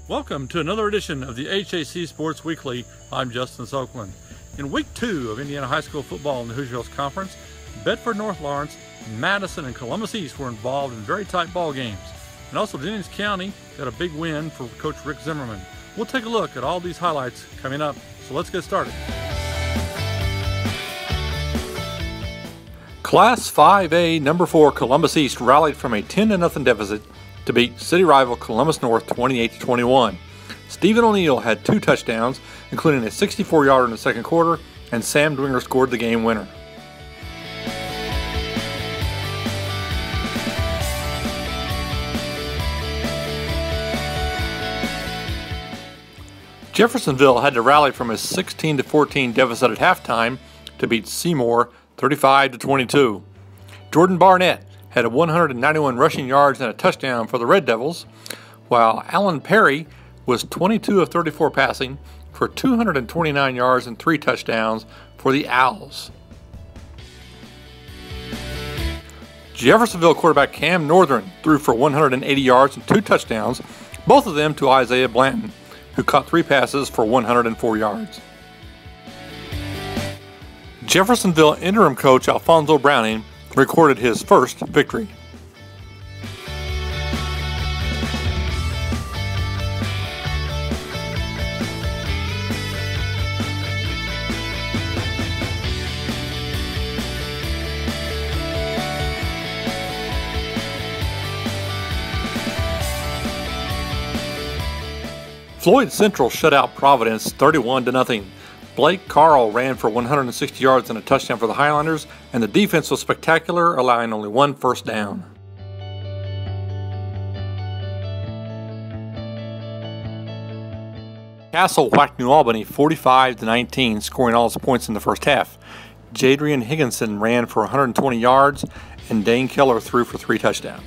Welcome to another edition of the HHC Sports Weekly. I'm Justin Soakland. In week 2 of Indiana high school football in the Hoosier Hills Conference, Bedford North Lawrence, Madison, and Columbus East were involved in very tight ball games. And also Jennings County got a big win for Coach Rick Zimmerman. We'll take a look at all these highlights coming up, so let's get started. Class 5A number 4 Columbus East rallied from a 10-0 deficit to beat city rival Columbus North 28-21. Stephen O'Neill had 2 touchdowns, including a 64-yarder in the second quarter, and Sam Dwinger scored the game winner. Jeffersonville had to rally from a 16-14 deficit at halftime to beat Seymour 35-22. Jordan Barnett had a 191 rushing yards and a touchdown for the Red Devils, while Alan Perry was 22 of 34 passing for 229 yards and 3 touchdowns for the Owls. Jeffersonville quarterback Cam Northern threw for 180 yards and 2 touchdowns, both of them to Isaiah Blanton, who caught 3 passes for 104 yards. Jeffersonville interim coach Alfonso Browning recorded his first victory. Floyd Central shut out Providence 31-0. Blake Carl ran for 160 yards and a touchdown for the Highlanders, and the defense was spectacular, allowing only 1 first down. Castle whacked New Albany 45-19, scoring all its points in the first half. Jadrian Higginson ran for 120 yards, and Dane Keller threw for 3 touchdowns.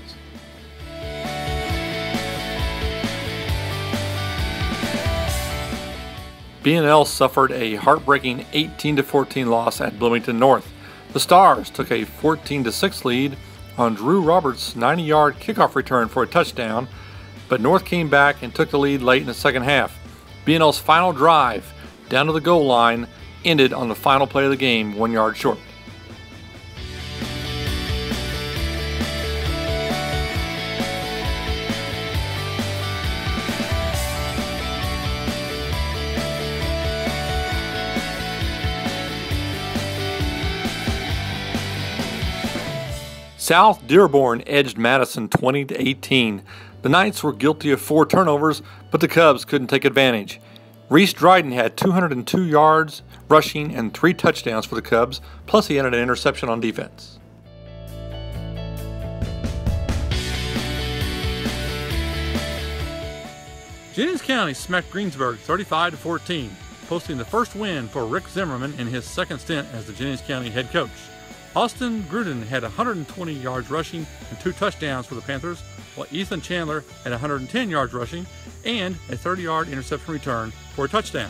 B&L suffered a heartbreaking 18-14 loss at Bloomington North. The Stars took a 14-6 lead on Drew Roberts' 90-yard kickoff return for a touchdown, but North came back and took the lead late in the second half. B&L's final drive down to the goal line ended on the final play of the game, 1 yard short. South Dearborn edged Madison 20-18. The Knights were guilty of 4 turnovers, but the Cubs couldn't take advantage. Reese Dryden had 202 yards rushing and 3 touchdowns for the Cubs, plus he had an interception on defense. Jennings County smacked Greensburg 35-14, posting the first win for Rick Zimmerman in his second stint as the Jennings County head coach. Austin Gruden had 120 yards rushing and 2 touchdowns for the Panthers, while Ethan Chandler had 110 yards rushing and a 30-yard interception return for a touchdown.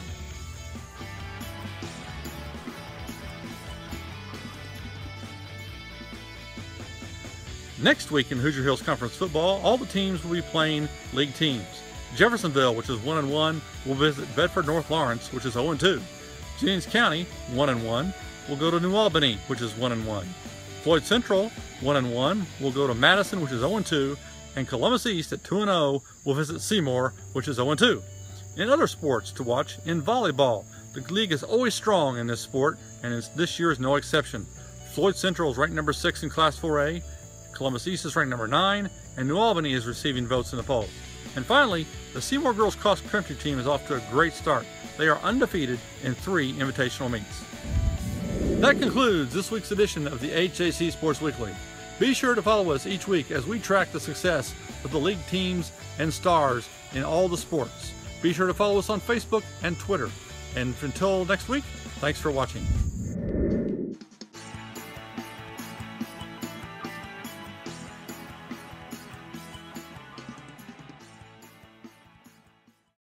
Next week in Hoosier Hills Conference football, all the teams will be playing league teams. Jeffersonville, which is 1-1, will visit Bedford North Lawrence, which is 0-2. Jennings County, 1-1, will go to New Albany, which is 1-1. Floyd Central, 1-1, will go to Madison, which is 0-2, and Columbus East at 2-0 will visit Seymour, which is 0-2. In other sports to watch, in volleyball, the league is always strong in this sport, and this year is no exception. Floyd Central is ranked number 6 in Class 4A, Columbus East is ranked number 9, and New Albany is receiving votes in the poll. And finally, the Seymour girls cross country team is off to a great start. They are undefeated in 3 invitational meets. That concludes this week's edition of the HHC Sports Weekly. Be sure to follow us each week as we track the success of the league teams and stars in all the sports. Be sure to follow us on Facebook and Twitter. And until next week, thanks for watching.